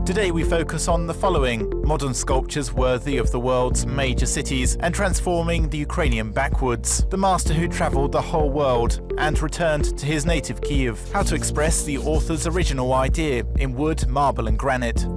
Today we focus on the following: modern sculptures worthy of the world's major cities and transforming the Ukrainian backwoods, the master who travelled the whole world and returned to his native Kiev, how to express the author's original idea in wood, marble and granite.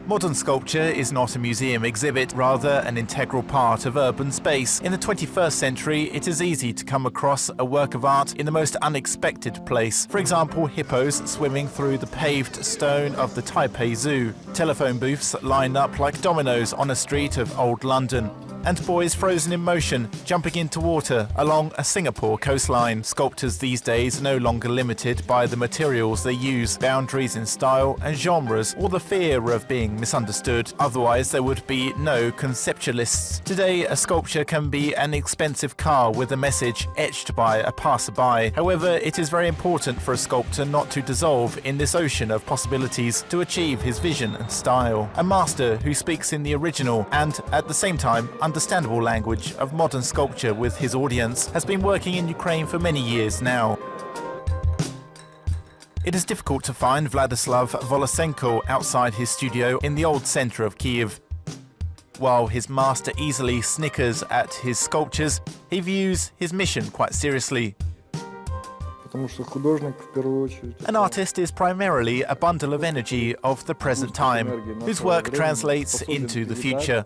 Modern sculpture is not a museum exhibit, rather an integral part of urban space. In the 21st century, it is easy to come across a work of art in the most unexpected place. For example, hippos swimming through the paved stone of the Taipei Zoo, telephone booths lined up like dominoes on a street of old London, and boys frozen in motion, jumping into water along a Singapore coastline. Sculptors these days are no longer limited by the materials they use, boundaries in style and genres, or the fear of being misunderstood. Otherwise, there would be no conceptualists. Today, a sculpture can be an expensive car with a message etched by a passerby. However, it is very important for a sculptor not to dissolve in this ocean of possibilities to achieve his vision and style. A master who speaks in the original and, at the same time, understandable language of modern sculpture with his audience has been working in Ukraine for many years now. It is difficult to find Vladislav Volosenko outside his studio in the old centre of Kiev. While his master easily snickers at his sculptures, he views his mission quite seriously. An artist is primarily a bundle of energy of the present time, whose work translates into the future.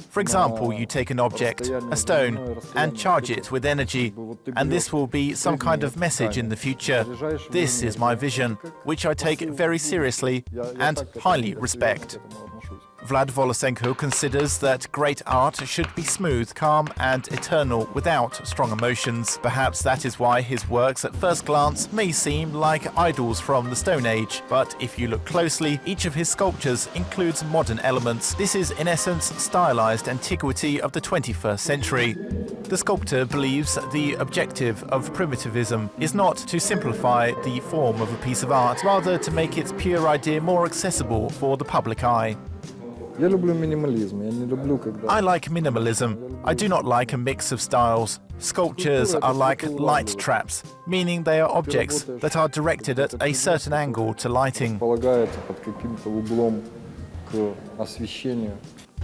For example, you take an object, a stone, and charge it with energy, and this will be some kind of message in the future. This is my vision, which I take very seriously and highly respect. Vlad Volosenko considers that great art should be smooth, calm and eternal without strong emotions. Perhaps that is why his works at first glance may seem like idols from the Stone Age, but if you look closely, each of his sculptures includes modern elements. This is in essence stylized antiquity of the 21st century. The sculptor believes the objective of primitivism is not to simplify the form of a piece of art, rather to make its pure idea more accessible for the public eye. I like minimalism. I do not like a mix of styles. Sculptures are like light traps, meaning they are objects that are directed at a certain angle to lighting.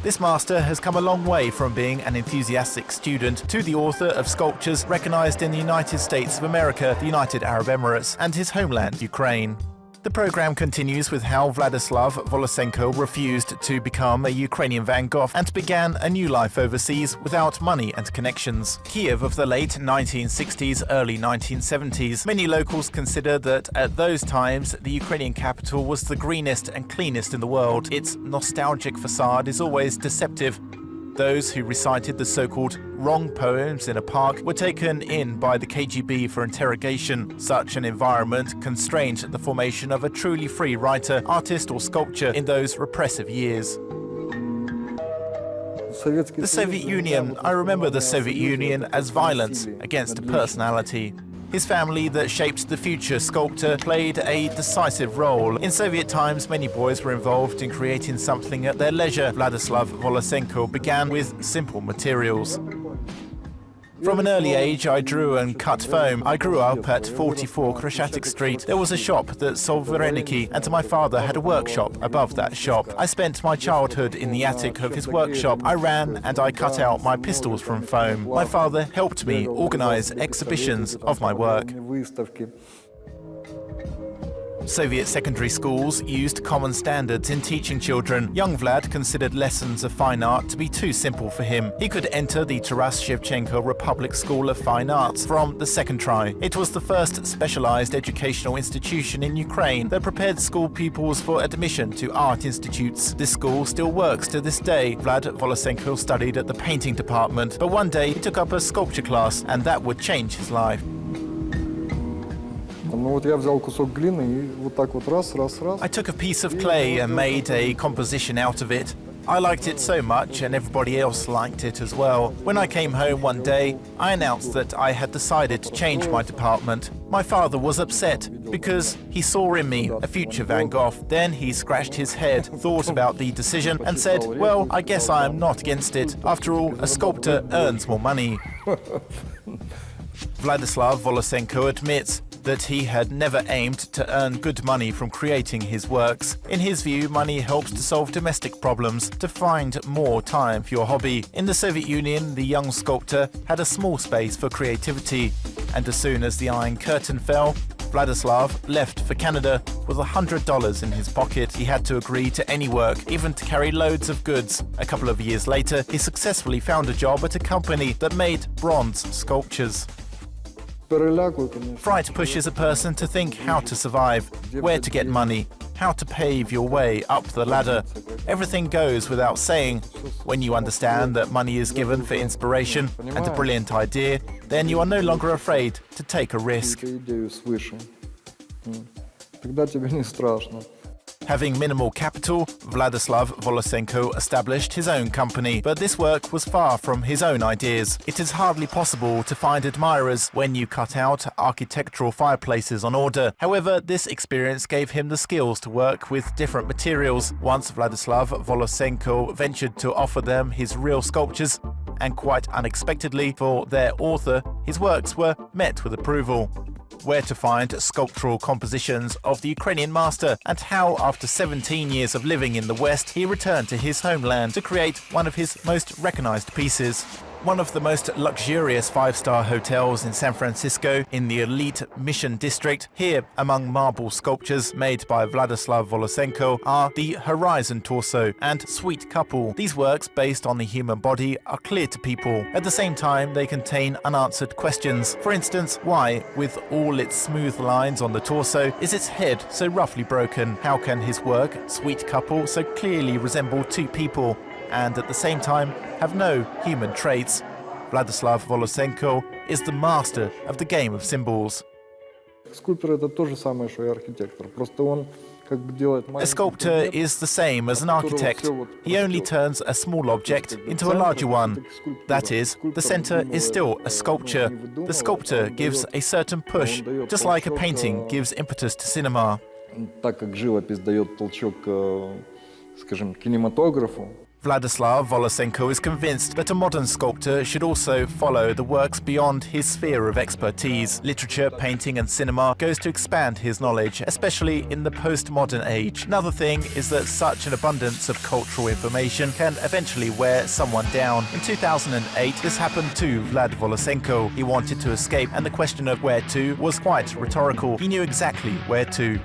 This master has come a long way from being an enthusiastic student to the author of sculptures recognized in the United States of America, the United Arab Emirates, and his homeland, Ukraine. The program continues with how Vladislav Volosenko refused to become a Ukrainian Van Gogh and began a new life overseas without money and connections. Kiev of the late 1960s, early 1970s. Many locals consider that at those times the Ukrainian capital was the greenest and cleanest in the world. Its nostalgic facade is always deceptive. Those who recited the so-called wrong poems in a park were taken in by the KGB for interrogation. Such an environment constrained the formation of a truly free writer, artist or sculptor in those repressive years. The Soviet Union. I remember the Soviet Union as violence against a personality. His family that shaped the future sculptor played a decisive role. In Soviet times, many boys were involved in creating something at their leisure. Vladislav Volosenko began with simple materials. From an early age, I drew and cut foam. I grew up at 44 Krashatik Street. There was a shop that sold vareniki, and my father had a workshop above that shop. I spent my childhood in the attic of his workshop. I ran and I cut out my pistols from foam. My father helped me organize exhibitions of my work. Soviet secondary schools used common standards in teaching children. Young Vlad considered lessons of fine art to be too simple for him. He could enter the Taras Shevchenko Republic School of Fine Arts from the second try. It was the first specialized educational institution in Ukraine that prepared school pupils for admission to art institutes. This school still works to this day. Vlad Volosenko studied at the painting department, but one day he took up a sculpture class, and that would change his life. I took a piece of clay and made a composition out of it. I liked it so much and everybody else liked it as well. When I came home one day, I announced that I had decided to change my department. My father was upset because he saw in me a future Van Gogh. Then he scratched his head, thought about the decision and said, well, I guess I am not against it. After all, a sculptor earns more money. Vladislav Volosenko admits that he had never aimed to earn good money from creating his works. In his view, money helps to solve domestic problems, to find more time for your hobby. In the Soviet Union, the young sculptor had a small space for creativity, and as soon as the Iron Curtain fell, Vladislav left for Canada with $100 in his pocket. He had to agree to any work, even to carry loads of goods. A couple of years later, he successfully found a job at a company that made bronze sculptures. Fright pushes a person to think how to survive, where to get money, how to pave your way up the ladder. Everything goes without saying. When you understand that money is given for inspiration and a brilliant idea, then you are no longer afraid to take a risk. Having minimal capital, Vladislav Volosenko established his own company, but this work was far from his own ideas. It is hardly possible to find admirers when you cut out architectural fireplaces on order. However, this experience gave him the skills to work with different materials. Once Vladislav Volosenko ventured to offer them his real sculptures, and quite unexpectedly for their author, his works were met with approval. Where to find sculptural compositions of the Ukrainian master, and how, after 17 years of living in the West, he returned to his homeland to create one of his most recognized pieces. One of the most luxurious 5-star hotels in San Francisco, in the elite Mission District. Here, among marble sculptures made by Vladislav Volosenko, are the Horizon Torso and Sweet Couple. These works, based on the human body, are clear to people. At the same time, they contain unanswered questions. For instance, why, with all its smooth lines on the torso, is its head so roughly broken? How can his work, Sweet Couple, so clearly resemble two people, and at the same time have no human traits? Vladislav Volosenko is the master of the game of symbols. A sculptor is the same as an architect. He only turns a small object into a larger one. That is, the center is still a sculpture. The sculptor gives a certain push, just like a painting gives impetus to cinema. Vladislav Volosenko is convinced that a modern sculptor should also follow the works beyond his sphere of expertise. Literature, painting and cinema goes to expand his knowledge, especially in the postmodern age. Another thing is that such an abundance of cultural information can eventually wear someone down. In 2008, this happened to Vlad Volosenko. He wanted to escape, and the question of where to was quite rhetorical. He knew exactly where to.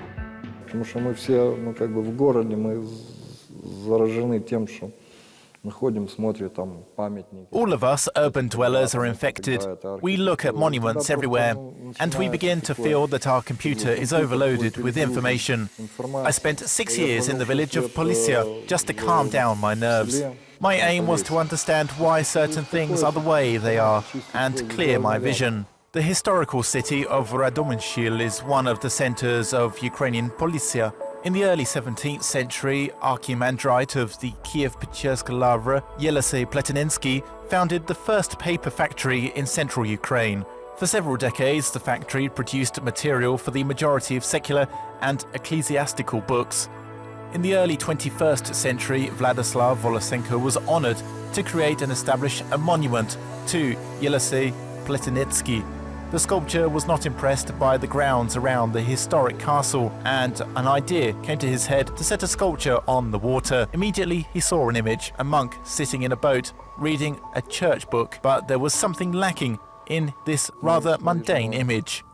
All of us urban dwellers are infected. We look at monuments everywhere, and we begin to feel that our computer is overloaded with information. I spent 6 years in the village of Polisia just to calm down my nerves. My aim was to understand why certain things are the way they are, and clear my vision. The historical city of Radomyshil is one of the centers of Ukrainian Polisia. In the early 17th century, archimandrite of the Kiev-Pechersk Lavra, Yelisei Pletinsky, founded the first paper factory in central Ukraine. For several decades, the factory produced material for the majority of secular and ecclesiastical books. In the early 21st century, Vladislav Volosenko was honored to create and establish a monument to Yelisei Pletinsky. The sculptor was not impressed by the grounds around the historic castle, and an idea came to his head to set a sculpture on the water. Immediately he saw an image, a monk sitting in a boat, reading a church book, but there was something lacking in this rather mundane image.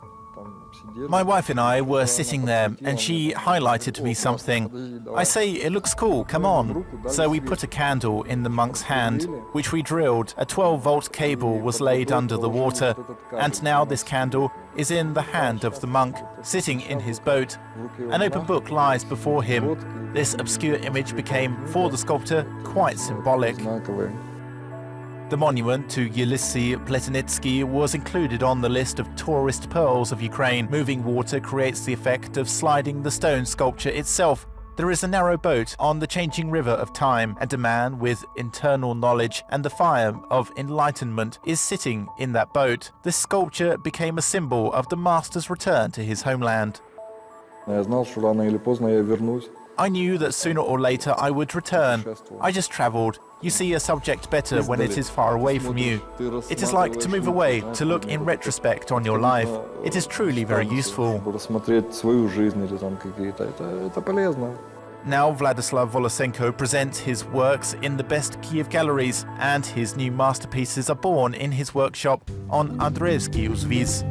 My wife and I were sitting there, and she highlighted to me something. I say, "It looks cool, come on." So we put a candle in the monk's hand, which we drilled. A 12-volt cable was laid under the water, and now this candle is in the hand of the monk, sitting in his boat. An open book lies before him. This obscure image became, for the sculptor, quite symbolic. The monument to Yelisei Pletinsky was included on the list of tourist pearls of Ukraine. Moving water creates the effect of sliding the stone sculpture itself. There is a narrow boat on the changing river of time, and a man with internal knowledge and the fire of enlightenment is sitting in that boat. This sculpture became a symbol of the master's return to his homeland. I knew that sooner or later I would return. I just traveled, You see a subject better when it is far away from you. It is like to move away, to look in retrospect on your life. It is truly very useful. Now Vladislav Volosenko presents his works in the best Kiev galleries, and his new masterpieces are born in his workshop on Andreevsky Uzviz.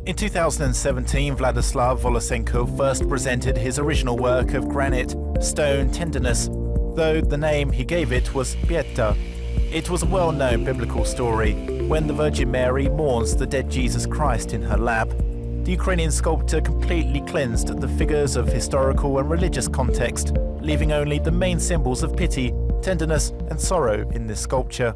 In 2017, Vladislav Volosenko first presented his original work of granite, stone tenderness, though the name he gave it was Pieta. It was a well-known biblical story, when the Virgin Mary mourns the dead Jesus Christ in her lap. The Ukrainian sculptor completely cleansed the figures of historical and religious context, leaving only the main symbols of pity, tenderness and sorrow in this sculpture.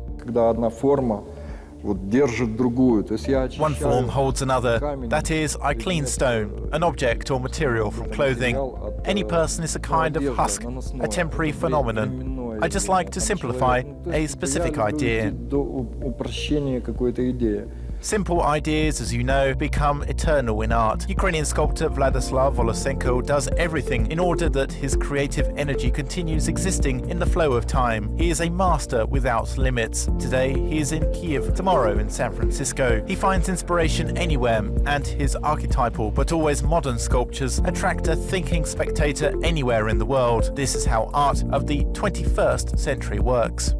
One form holds another, that is, I clean stone, an object or material from clothing. Any person is a kind of husk, a temporary phenomenon. I just like to simplify a specific idea. Simple ideas, as you know, become eternal in art. Ukrainian sculptor Vladislav Volosenko does everything in order that his creative energy continues existing in the flow of time. He is a master without limits. Today he is in Kiev, tomorrow in San Francisco. He finds inspiration anywhere, and his archetypal but always modern sculptures attract a thinking spectator anywhere in the world. This is how art of the 21st century works.